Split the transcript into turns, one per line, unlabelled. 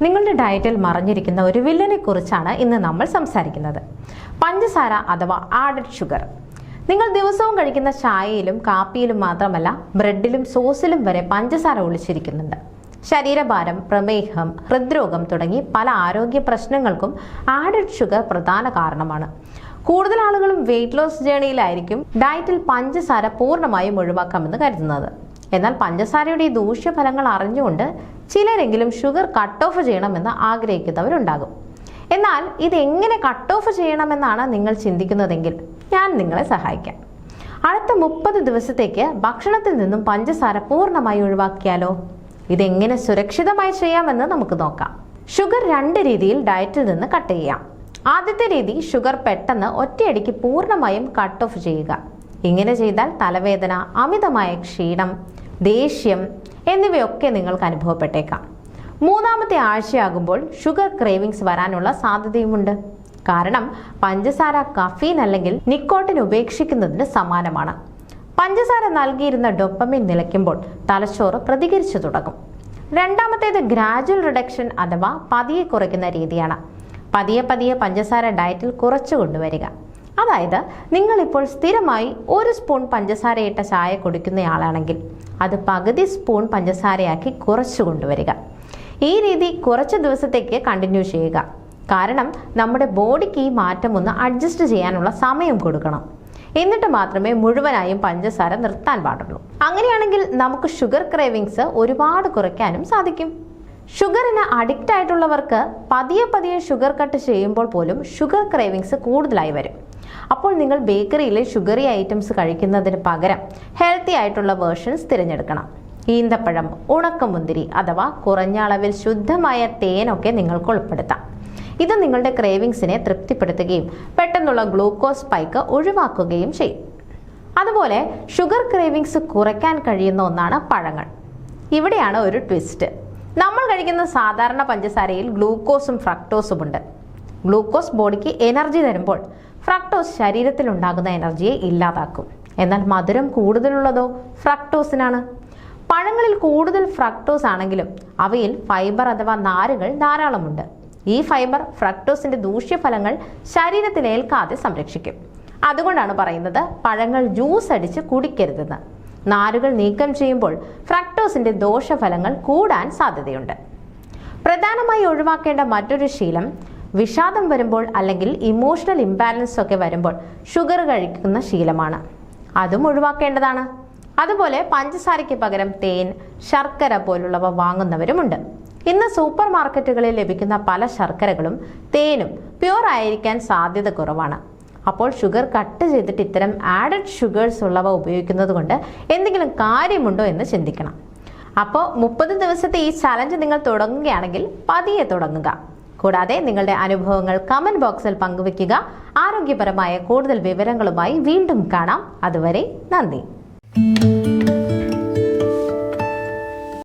നിങ്ങളുടെ ഡയറ്റിൽ മറഞ്ഞിരിക്കുന്ന ഒരു വില്ലനെ കുറിച്ചാണ് ഇന്ന് നമ്മൾ സംസാരിക്കുന്നത്. പഞ്ചസാര അഥവാ ആഡഡ് ഷുഗർ. നിങ്ങൾ ദിവസവും കഴിക്കുന്ന ചായയിലും കാപ്പിയിലും മാത്രമല്ല ബ്രെഡിലും സോസിലും വരെ പഞ്ചസാര ഒളിച്ചിരിക്കുന്നുണ്ട്. ശരീരഭാരം, പ്രമേഹം, ഹൃദ്രോഗം തുടങ്ങി പല ആരോഗ്യ പ്രശ്നങ്ങൾക്കും ആഡഡ് ഷുഗർ പ്രധാന കാരണമാണ്. കൂടുതൽ ആളുകളും വെയിറ്റ് ലോസ് ജേണിയിലായിരിക്കും ഡയറ്റിൽ പഞ്ചസാര പൂർണ്ണമായും ഒഴിവാക്കാമെന്ന് കരുതുന്നത്. എന്നാൽ പഞ്ചസാരയുടെ ഈ ദൂഷ്യഫലങ്ങൾ അറിഞ്ഞുകൊണ്ട് ചിലരെങ്കിലും ഷുഗർ കട്ട് ഓഫ് ചെയ്യണമെന്ന് ആഗ്രഹിക്കുന്നവരുണ്ടാകും. എന്നാൽ ഇതെങ്ങനെ കട്ട് ഓഫ് ചെയ്യണമെന്നാണ് നിങ്ങൾ ചിന്തിക്കുന്നതെങ്കിൽ ഞാൻ നിങ്ങളെ സഹായിക്കാം. അടുത്ത 30 ദിവസത്തേക്ക് ഭക്ഷണത്തിൽ നിന്നും പഞ്ചസാര പൂർണ്ണമായി ഒഴിവാക്കിയാലോ? ഇതെങ്ങനെ സുരക്ഷിതമായി ചെയ്യാമെന്ന് നമുക്ക് നോക്കാം. ഷുഗർ 2 രീതിയിൽ ഡയറ്റിൽ നിന്ന് കട്ട് ചെയ്യാം. ആദ്യത്തെ രീതി, ഷുഗർ പെട്ടെന്ന് ഒറ്റയടിക്ക് പൂർണ്ണമായും കട്ട് ഓഫ് ചെയ്യുക. ഇങ്ങനെ ചെയ്താൽ തലവേദന, അമിതമായ ക്ഷീണം, ദേഷ്യം എന്നിവയൊക്കെ നിങ്ങൾക്ക് അനുഭവപ്പെട്ടേക്കാം. 3ാമത്തെ ആഴ്ചയാകുമ്പോൾ ഷുഗർ ക്രേവിങ്സ് വരാനുള്ള സാധ്യതയുമുണ്ട്. കാരണം പഞ്ചസാര കഫീൻ അല്ലെങ്കിൽ നിക്കോട്ടിൻ ഉപേക്ഷിക്കുന്നതിന് സമാനമാണ്. പഞ്ചസാര നൽകിയിരുന്ന ഡോപ്പമിൻ നിലയ്ക്കുമ്പോൾ തലച്ചോറ് പ്രതികരിച്ചു തുടങ്ങും. 2ാമത്തേത് ഗ്രാജുവൽ റിഡക്ഷൻ അഥവാ പതിയെ കുറയ്ക്കുന്ന രീതിയാണ്. പതിയെ പഞ്ചസാര ഡയറ്റിൽ കുറച്ചു കൊണ്ടുവരിക. അതായത് നിങ്ങളിപ്പോൾ സ്ഥിരമായി 1 സ്പൂൺ പഞ്ചസാരയിട്ട ചായ കുടിക്കുന്നയാളാണെങ്കിൽ അത് പകുതി സ്പൂൺ പഞ്ചസാരയാക്കി കുറച്ചു കൊണ്ടുവരിക. ഈ രീതി കുറച്ച് ദിവസത്തേക്ക് കണ്ടിന്യൂ ചെയ്യുക. കാരണം നമ്മുടെ ബോഡിക്ക് ഈ മാറ്റം ഒന്ന് അഡ്ജസ്റ്റ് ചെയ്യാനുള്ള സമയം കൊടുക്കണം. എന്നിട്ട് മാത്രമേ മുഴുവനായും പഞ്ചസാര നിർത്താൻ പാടുള്ളൂ. അങ്ങനെയാണെങ്കിൽ നമുക്ക് ഷുഗർ ക്രേവിങ്സ് ഒരുപാട് കുറയ്ക്കാനും സാധിക്കും. ഷുഗറിന് അഡിക്റ്റ് ആയിട്ടുള്ളവർക്ക് പതിയെ ഷുഗർ കട്ട് ചെയ്യുമ്പോൾ പോലും ഷുഗർ ക്രേവിങ്സ് കൂടുതലായി വരും. അപ്പോൾ നിങ്ങൾ ബേക്കറിയിലെ ഷുഗറി ഐറ്റംസ് കഴിക്കുന്നതിന് പകരം ഹെൽത്തി ആയിട്ടുള്ള വേർഷൻസ് തിരഞ്ഞെടുക്കണം. ഈന്തപ്പഴം, ഉണക്കമുന്തിരി അഥവാ കുറഞ്ഞ അളവിൽ ശുദ്ധമായ തേനൊക്കെ നിങ്ങൾക്ക് ഉൾപ്പെടുത്താം. ഇത് നിങ്ങളുടെ ക്രേവിങ്സിനെ തൃപ്തിപ്പെടുത്തുകയും പെട്ടെന്നുള്ള ഗ്ലൂക്കോസ് സ്പൈക്ക് ഒഴിവാക്കുകയും ചെയ്യും. അതുപോലെ ഷുഗർ ക്രേവിങ്സ് കുറയ്ക്കാൻ കഴിയുന്ന ഒന്നാണ് പഴങ്ങൾ. ഇവിടെയാണ് ഒരു ട്വിസ്റ്റ്. നമ്മൾ കഴിക്കുന്ന സാധാരണ പഞ്ചസാരയിൽ ഗ്ലൂക്കോസും ഫ്രക്ടോസും ഉണ്ട്. ഗ്ലൂക്കോസ് ബോഡിക്ക് എനർജി തരുമ്പോൾ ഫ്രക്ടോസ് ശരീരത്തിൽ ഉണ്ടാകുന്ന എനർജിയെ ഇല്ലാതാക്കും. എന്നാൽ മധുരം കൂടുതലുള്ളതോ ഫ്രക്ടോസിനാണ്. പഴങ്ങളിൽ കൂടുതൽ ഫ്രക്ടോസ് ആണെങ്കിലും അവയിൽ ഫൈബർ അഥവാ നാരുകൾ ധാരാളമുണ്ട്. ഈ ഫൈബർ ഫ്രക്ടോസിന്റെ ദൂഷ്യഫലങ്ങൾ ശരീരത്തിൽ ഏൽക്കാതെ സംരക്ഷിക്കും. അതുകൊണ്ടാണ് പറയുന്നത് പഴങ്ങൾ ജ്യൂസ് അടിച്ച് കുടിക്കരുതെന്ന്. നാരുകൾ നീക്കം ചെയ്യുമ്പോൾ ഫ്രക്ടോസിന്റെ ദോഷഫലങ്ങൾ കൂടാൻ സാധ്യതയുണ്ട്. പ്രധാനമായി ഒഴിവാക്കേണ്ട മറ്റൊരു ശീലം, വിഷാദം വരുമ്പോൾ അല്ലെങ്കിൽ ഇമോഷണൽ ഇംബാലൻസ് ഒക്കെ വരുമ്പോൾ ഷുഗർ കഴിക്കുന്ന ശീലമാണ്. അതും ഒഴിവാക്കേണ്ടതാണ്. അതുപോലെ പഞ്ചസാരയ്ക്ക് പകരം തേൻ, ശർക്കര പോലുള്ളവ വാങ്ങുന്നവരുമുണ്ട്. ഇന്ന് സൂപ്പർ മാർക്കറ്റുകളിൽ ലഭിക്കുന്ന പല ശർക്കരകളും തേനും പ്യുവർ ആയിരിക്കാൻ സാധ്യത കുറവാണ്. അപ്പോൾ ഷുഗർ കട്ട് ചെയ്തിട്ട് ഇത്തരം ആഡഡ് ഷുഗേഴ്സ് ഉള്ളവ ഉപയോഗിക്കുന്നത് കൊണ്ട് എന്തെങ്കിലും കാര്യമുണ്ടോ എന്ന് ചിന്തിക്കണം. അപ്പോൾ 30 ദിവസത്തെ ഈ ചലഞ്ച് നിങ്ങൾ തുടങ്ങുകയാണെങ്കിൽ പതിയെ തുടങ്ങുക. കൂടാതെ നിങ്ങളുടെ അനുഭവങ്ങൾ കമന്റ് ബോക്സിൽ പങ്കുവയ്ക്കുക. ആരോഗ്യപരമായ കൂടുതൽ വിവരങ്ങളുമായി വീണ്ടും കാണാം. അതുവരെ നന്ദി.